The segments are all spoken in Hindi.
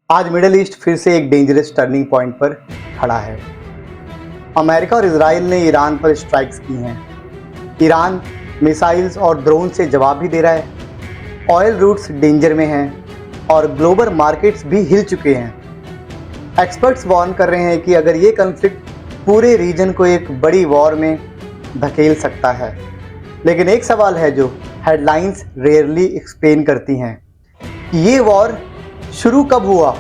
आज मिडिल ईस्ट फिर से एक डेंजरस टर्निंग पॉइंट पर खड़ा है। अमेरिका और इजराइल ने ईरान पर स्ट्राइक्स की हैं। ईरान मिसाइल्स और ड्रोन से जवाब भी दे रहा है। ऑयल रूट्स डेंजर में हैं और ग्लोबल मार्केट्स भी हिल चुके हैं। एक्सपर्ट्स वार्न कर रहे हैं कि अगर ये कॉन्फ्लिक्ट पूरे रीजन को एक बड़ी वॉर में धकेल सकता है। लेकिन एक सवाल है जो हेडलाइंस रेयरली एक्सप्लेन करती हैं कि ये वॉर शुरू कब हुआ।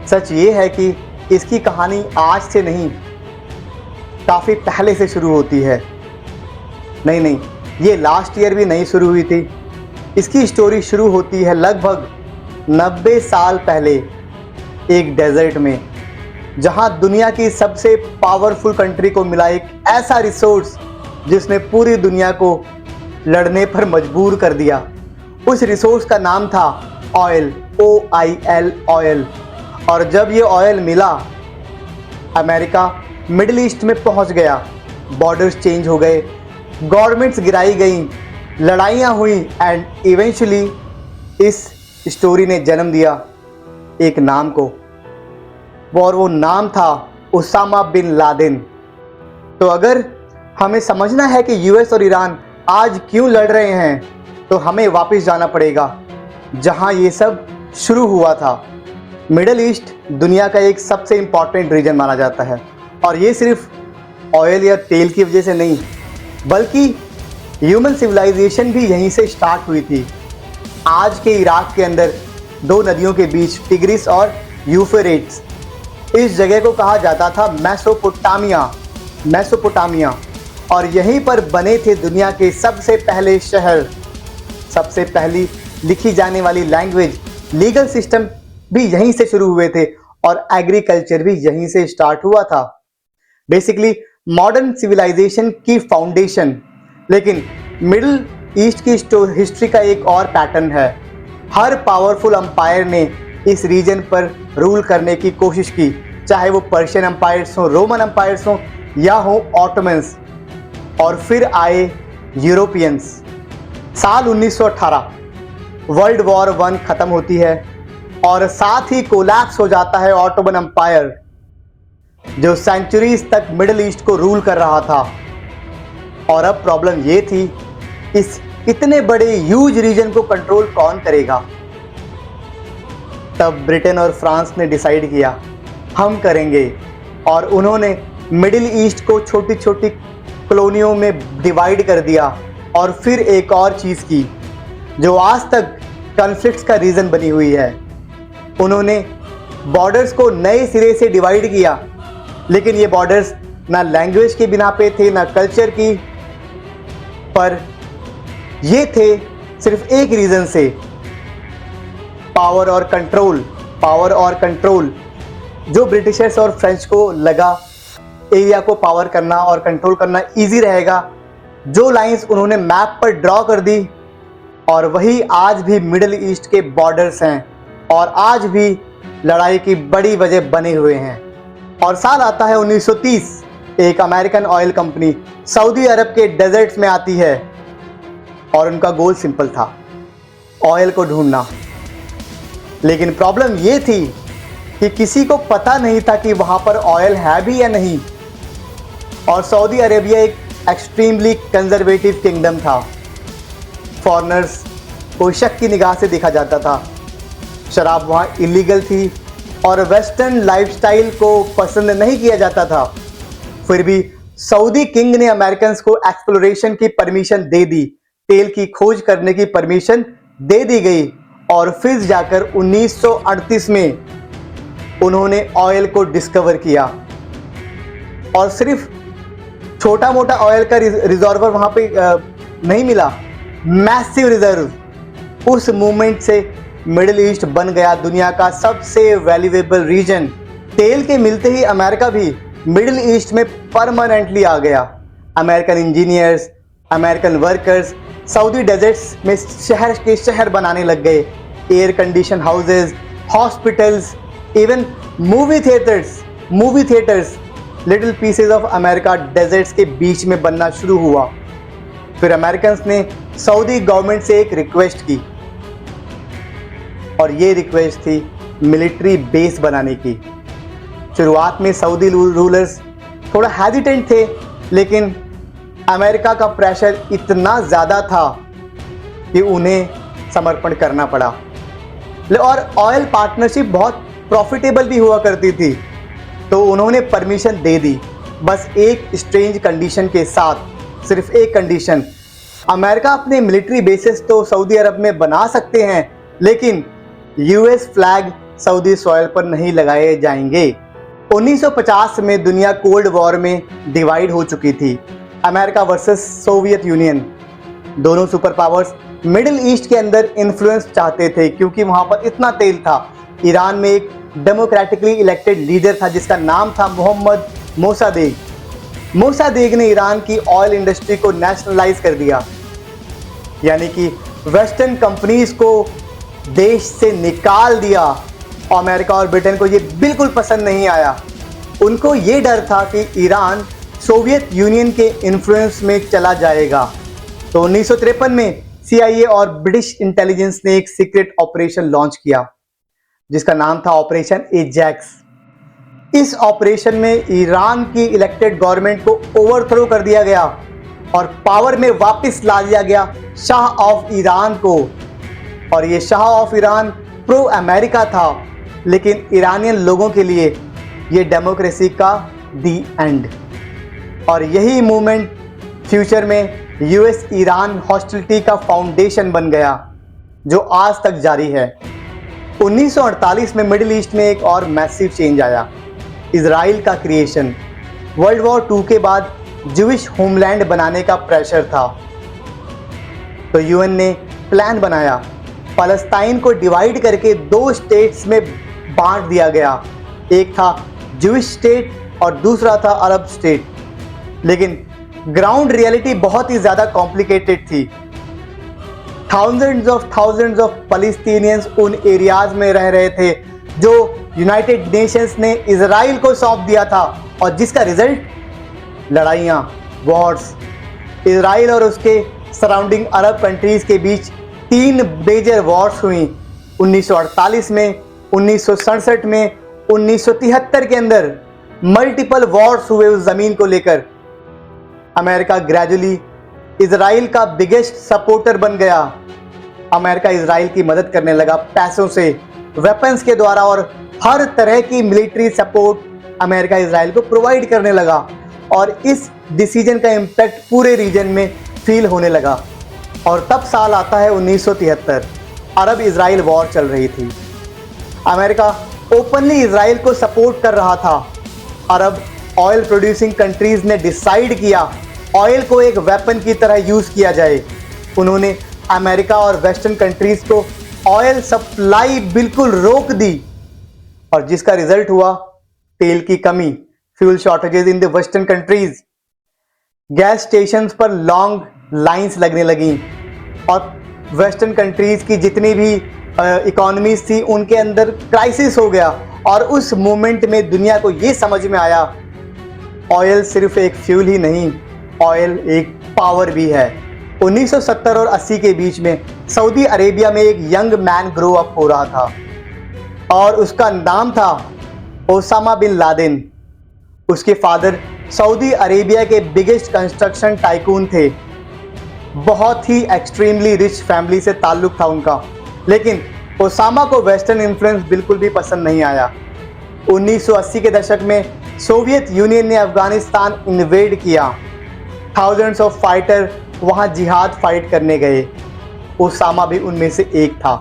सच ये है कि इसकी कहानी आज से नहीं, काफ़ी पहले से शुरू होती है। नहीं, ये लास्ट ईयर भी नहीं शुरू हुई थी। इसकी स्टोरी शुरू होती है लगभग 90 साल पहले एक डेजर्ट में, जहां दुनिया की सबसे पावरफुल कंट्री को मिला एक ऐसा रिसोर्स जिसने पूरी दुनिया को लड़ने पर मजबूर कर दिया। उस रिसोर्स का नाम था ऑयल, OIL, ऑयल। और जब ये ऑयल मिला, अमेरिका मिडिल ईस्ट में पहुंच गया। बॉर्डर्स चेंज हो गए, गवर्नमेंट्स गिराई गई, लड़ाइयाँ हुई एंड इवेंचुअली इस स्टोरी ने जन्म दिया एक नाम को, और वो नाम था उसामा बिन लादेन। तो अगर हमें समझना है कि यूएस और ईरान आज क्यों लड़ रहे हैं, तो हमें वापस जाना पड़ेगा जहां ये सब शुरू हुआ था। मिडिल ईस्ट दुनिया का एक सबसे इम्पॉर्टेंट रीजन माना जाता है, और ये सिर्फ ऑयल या तेल की वजह से नहीं, बल्कि ह्यूमन सिविलाइजेशन भी यहीं से स्टार्ट हुई थी। आज के इराक के अंदर दो नदियों के बीच टिग्रिस और यूफ्रेट्स, इस जगह को कहा जाता था मेसोपोटामिया, और यहीं पर बने थे दुनिया के सबसे पहले शहर, सबसे पहली लिखी जाने वाली लैंग्वेज, लीगल सिस्टम भी यहीं से शुरू हुए थे, और एग्रीकल्चर भी यहीं से स्टार्ट हुआ था। बेसिकली मॉडर्न सिविलाइजेशन की फाउंडेशन। लेकिन मिडिल ईस्ट की हिस्ट्री का एक और पैटर्न है। हर पावरफुल अंपायर ने इस रीजन पर रूल करने की कोशिश की, चाहे वो पर्शियन अंपायर्स हो, रोमन अंपायर्स हो, या हो ऑटोमन्स, और फिर आए यूरोपियंस। साल 1918 वर्ल्ड वॉर 1 खत्म होती है, और साथ ही कोलैप्स हो जाता है ऑटोमन अंपायर, जो सेंचुरीज तक मिडिल ईस्ट को रूल कर रहा था। और अब प्रॉब्लम ये थी, इस इतने बड़े ह्यूज रीजन को कंट्रोल कौन करेगा। तब ब्रिटेन और फ्रांस ने डिसाइड किया हम करेंगे, और उन्होंने मिडिल ईस्ट को छोटी छोटी कॉलोनियों में डिवाइड कर दिया। और फिर एक और चीज़ की जो आज तक कॉन्फ्लिक्ट्स का रीज़न बनी हुई है, उन्होंने बॉर्डर्स को नए सिरे से डिवाइड किया। लेकिन ये बॉर्डर्स ना लैंग्वेज की बिना पे थे, ना कल्चर की, पर ये थे सिर्फ एक रीज़न से, पावर और कंट्रोल। जो ब्रिटिशर्स और फ्रेंच को लगा एरिया को पावर करना और कंट्रोल करना इजी रहेगा, जो लाइंस उन्होंने मैप पर ड्रॉ कर दी, और वही आज भी मिडिल ईस्ट के बॉर्डर्स हैं, और आज भी लड़ाई की बड़ी वजह बने हुए हैं। और साल आता है 1930, एक अमेरिकन ऑयल कंपनी सऊदी अरब के डेजर्ट्स में आती है, और उनका गोल सिंपल था, ऑयल को ढूंढना। लेकिन प्रॉब्लम ये थी कि किसी को पता नहीं था कि वहाँ पर ऑयल है भी या नहीं। और सऊदी अरेबिया एक एक्सट्रीमली कंजर्वेटिव किंगडम था। फॉरेनर्स को शक की निगाह से देखा जाता था। शराब वहाँ इलीगल थी, और वेस्टर्न लाइफस्टाइल को पसंद नहीं किया जाता था। फिर भी सऊदी किंग ने अमेरिकन्स को एक्सप्लोरेशन की परमिशन दे दी, तेल की खोज करने की परमिशन दे दी गई। और फिर जाकर 1938 में उन्होंने ऑयल को डिस्कवर किया, और सिर्फ छोटा मोटा ऑयल का रिजर्वर वहाँ पे नहीं मिला, मैसिव रिजर्व। उस मूवमेंट से मिडिल ईस्ट बन गया दुनिया का सबसे वैल्यूएबल रीजन। तेल के मिलते ही अमेरिका भी मिडिल ईस्ट में परमानेंटली आ गया। American engineers, American workers Saudi deserts में शहर के शहर बनाने लग गए। Air condition houses, hospitals, even movie theatres little pieces of America deserts के बीच में बनना शुरू हुआ। फिर अमेरिकन्स ने सऊदी गवर्नमेंट से एक रिक्वेस्ट की, और ये रिक्वेस्ट थी मिलिट्री बेस बनाने की। शुरुआत में सऊदी रूलर्स थोड़ा हेजिटेंट थे, लेकिन अमेरिका का प्रेशर इतना ज़्यादा था कि उन्हें समर्पण करना पड़ा। और ऑयल पार्टनरशिप बहुत प्रॉफिटेबल भी हुआ करती थी, तो उन्होंने परमिशन दे दी, बस एक स्ट्रेंज कंडीशन के साथ। सिर्फ एक कंडीशन, अमेरिका अपने मिलिट्री बेसिस तो सऊदी अरब में बना सकते हैं, लेकिन यूएस फ्लैग सऊदी सॉइल पर नहीं लगाए जाएंगे। 1950 में दुनिया कोल्ड वॉर में डिवाइड हो चुकी थी, अमेरिका वर्सेस सोवियत यूनियन। दोनों सुपर पावर्स मिडिल ईस्ट के अंदर इन्फ्लुएंस चाहते थे, क्योंकि वहां पर इतना तेल था। ईरान में एक डेमोक्रेटिकली इलेक्टेड लीडर था जिसका नाम था मोहम्मद मोसादेक। मोसादेक ने ईरान की ऑयल इंडस्ट्री को नेशनलाइज कर दिया, यानी कि वेस्टर्न कंपनीज को देश से निकाल दिया। अमेरिका और ब्रिटेन को ये बिल्कुल पसंद नहीं आया। उनको ये डर था कि ईरान सोवियत यूनियन के इन्फ्लुएंस में चला जाएगा। तो 1953 में CIA और ब्रिटिश इंटेलिजेंस ने एक सीक्रेट ऑपरेशन लॉन्च किया जिसका नाम था ऑपरेशन एजैक्स। इस ऑपरेशन में ईरान की इलेक्टेड गवर्नमेंट को ओवरथ्रो कर दिया गया और पावर में वापस ला दिया गया शाह ऑफ ईरान को। और ये Shah of Iran pro America था, लेकिन ईरानियन लोगों के लिए ये डेमोक्रेसी का दी एंड। और यही मूवमेंट फ्यूचर में यूएस ईरान हॉस्टिलिटी का फाउंडेशन बन गया, जो आज तक जारी है। 1948 में मिडिल ईस्ट में एक और मैसिव चेंज आया, इजराइल का क्रिएशन। वर्ल्ड वॉर 2 के बाद ज्यूइश होमलैंड बनाने का प्रेशर था, तो यूएन ने प्लान बनाया। फलस्तीन को डिवाइड करके 2 स्टेट्स में बांट दिया गया, एक था ज्यूइश स्टेट और दूसरा था अरब स्टेट। लेकिन ग्राउंड रियलिटी बहुत ही ज़्यादा कॉम्प्लिकेटेड थी। थाउजेंड्स ऑफ पैलेस्टीनियंस उन एरियाज में रह रहे थे जो यूनाइटेड नेशंस ने इजराइल को सौंप दिया था, और जिसका रिजल्ट लड़ाइयाँ, वॉर्स। इजराइल और उसके सराउंडिंग अरब कंट्रीज के बीच 3 मेजर वॉर्स हुई, 1948 में, 1967 में, 1973 के अंदर मल्टीपल वॉर्स हुए उस ज़मीन को लेकर। अमेरिका ग्रेजुअली इजराइल का बिगेस्ट सपोर्टर बन गया। अमेरिका इजराइल की मदद करने लगा पैसों से, वेपन्स के द्वारा, और हर तरह की मिलिट्री सपोर्ट अमेरिका इजराइल को प्रोवाइड करने लगा। और इस डिसीजन का इम्पैक्ट पूरे रीजन में फील होने लगा। और तब साल आता है 1973, अरब इजराइल वॉर चल रही थी। अमेरिका ओपनली इजराइल को सपोर्ट कर रहा था। अरब ऑयल प्रोड्यूसिंग कंट्रीज ने डिसाइड किया ऑयल को एक वेपन की तरह यूज किया जाए। उन्होंने अमेरिका और वेस्टर्न कंट्रीज को ऑयल सप्लाई बिल्कुल रोक दी, और जिसका रिजल्ट हुआ तेल की कमी, fuel shortages in the western countries. Gas stations पर लॉन्ग लाइंस लगने लगी, और वेस्टर्न कंट्रीज की जितनी भी इकोनॉमीज थी उनके अंदर क्राइसिस हो गया। और उस मोमेंट में दुनिया को ये समझ में आया, ऑयल सिर्फ एक फ्यूल ही नहीं, ऑयल एक पावर भी है। 1970 और 80 के बीच में सऊदी अरेबिया में एक यंग मैन ग्रो अप हो रहा था, और उसका नाम था ओसामा बिन लादेन। उसके फादर सऊदी अरेबिया के बिगेस्ट कंस्ट्रक्शन टाइकून थे। बहुत ही एक्सट्रीमली रिच फैमिली से ताल्लुक था उनका, लेकिन ओसामा को वेस्टर्न इन्फ्लुएंस बिल्कुल भी पसंद नहीं आया। 1980 के दशक में सोवियत यूनियन ने अफगानिस्तान इन्वेड किया। थाउजेंड्स ऑफ फाइटर वहां जिहाद फाइट करने गए। ओसामा भी उनमें से एक था।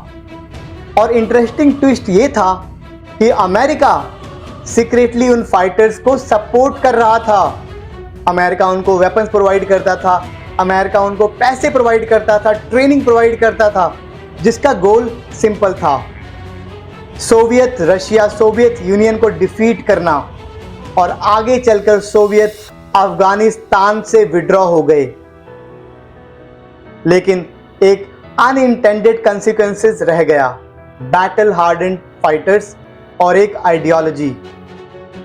और इंटरेस्टिंग ट्विस्ट ये था कि अमेरिका सीक्रेटली उन फाइटर्स को सपोर्ट कर रहा था। अमेरिका उनको वेपन्स प्रोवाइड करता था, अमेरिका उनको पैसे प्रोवाइड करता था, ट्रेनिंग प्रोवाइड करता था, जिसका गोल सिंपल था, सोवियत यूनियन को डिफीट करना। और आगे चलकर सोवियत अफगानिस्तान से विड्रॉ हो गए। लेकिन एक अनइंटेंडेड कंसिक्वेंसेस रह गया, बैटल हार्डेंड फाइटर्स और एक आइडियोलॉजी।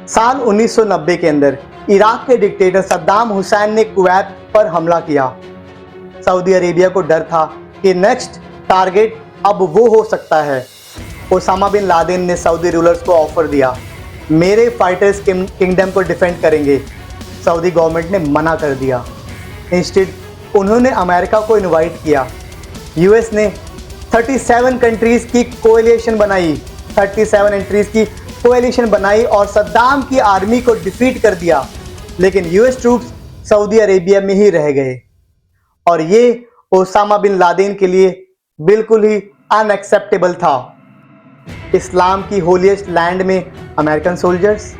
साल 1990 के अंदर इराक के डिक्टेटर सद्दाम हुसैन ने कुवैत पर हमला किया। सऊदी अरेबिया को डर था कि नेक्स्ट टारगेट अब वो हो सकता है। ओसामा बिन लादेन ने सऊदी रूलर्स को ऑफर दिया, मेरे फाइटर्स किंगडम को डिफेंड करेंगे। सऊदी गवर्नमेंट ने मना कर दिया। इंस्टेड उन्होंने अमेरिका को इनवाइट किया। यूएस ने 37 कंट्रीज की कोएलिशन बनाई, 37 कंट्रीज की कोएलिशन बनाई और सद्दाम की आर्मी को डिफीट कर दिया। लेकिन यूएस ट्रूप्स सऊदी अरेबिया में ही रह गए और ये ओसामा बिन लादेन के लिए बिल्कुल ही अनएक्सेप्टेबल था। इस्लाम की होलीएस्ट लैंड में अमेरिकन सोल्जर्स,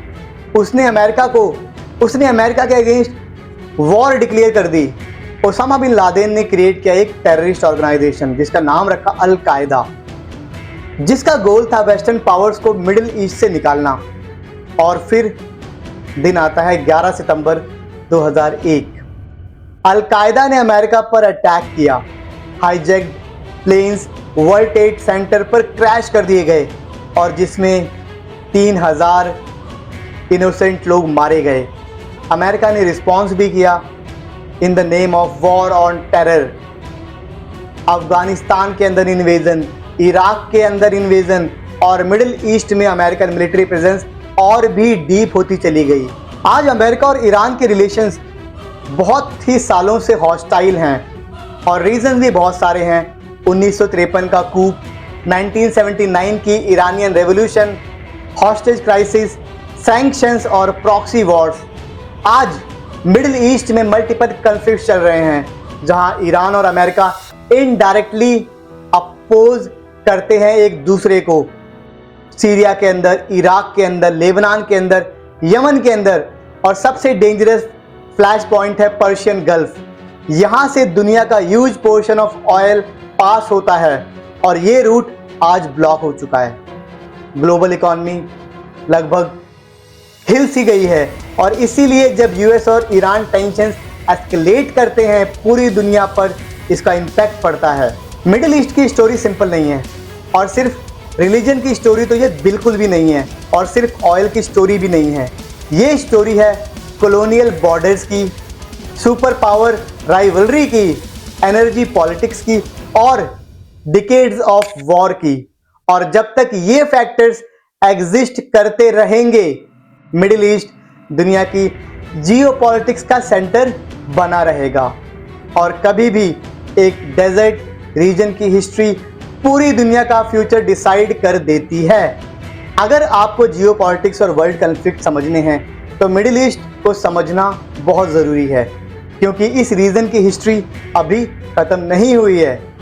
उसने अमेरिका के अगेंस्ट वॉर डिक्लेयर कर दी। ओसामा बिन लादेन ने क्रिएट किया एक टेररिस्ट ऑर्गेनाइजेशन जिसका नाम रखा अल कायदा, जिसका गोल था वेस्टर्न पावर्स को मिडिल ईस्ट से निकालना। और फिर दिन आता है 11 सितंबर 2001। अल कायदा ने अमेरिका पर अटैक किया। Hijacked planes World Trade Center पर क्रैश कर दिए गए और जिसमें 3000 इनोसेंट लोग मारे गए। अमेरिका ने रिस्पॉन्स भी किया in the name of war on terror. Afghanistan के अंदर इन्वेजन, इराक के अंदर इन्वेजन और मिडिल ईस्ट में अमेरिकन मिलिट्री प्रेजेंस और भी डीप होती चली गई। आज अमेरिका और ईरान के रिलेशंस बहुत ही सालों से हॉस्टाइल हैं और रीजन भी बहुत सारे हैं। 1953 का कूप, 1979 की Iranian revolution, hostage crisis, sanctions और प्रॉक्सी वॉर्स। आज मिडिल ईस्ट में मल्टीपल कॉन्फ्लिक्ट चल रहे हैं जहां ईरान और अमेरिका इनडायरेक्टली अपोज करते हैं एक दूसरे को। सीरिया के अंदर, इराक के अंदर, लेबनान के अंदर, यमन के अंदर और सबसे डेंजरस फ्लैश पॉइंट है पर्शियन गल्फ। यहां से दुनिया का ह्यूज पोर्शन ऑफ ऑयल पास होता है और ये रूट आज ब्लॉक हो चुका है। ग्लोबल इकॉनमी लगभग हिल सी गई है और इसीलिए जब यूएस और ईरान टेंशंस एस्केलेट करते हैं पूरी दुनिया पर इसका इम्पैक्ट पड़ता है। मिडिल ईस्ट की स्टोरी सिंपल नहीं है और सिर्फ रिलीजन की स्टोरी तो ये बिल्कुल भी नहीं है और सिर्फ ऑयल की स्टोरी भी नहीं है। ये स्टोरी है कॉलोनियल बॉर्डर्स की, सुपर पावर राइवलरी की, एनर्जी पॉलिटिक्स की और डिकेड्स ऑफ वॉर की। और जब तक ये फैक्टर्स एग्जिस्ट करते रहेंगे मिडिल ईस्ट दुनिया की जियोपॉलिटिक्स का सेंटर बना रहेगा और कभी भी एक डेजर्ट रीजन की हिस्ट्री पूरी दुनिया का फ्यूचर डिसाइड कर देती है। अगर आपको जियोपॉलिटिक्स और वर्ल्ड कॉन्फ्लिक्ट समझने हैं तो मिडिल ईस्ट को समझना बहुत ज़रूरी है क्योंकि इस रीजन की हिस्ट्री अभी ख़त्म नहीं हुई है।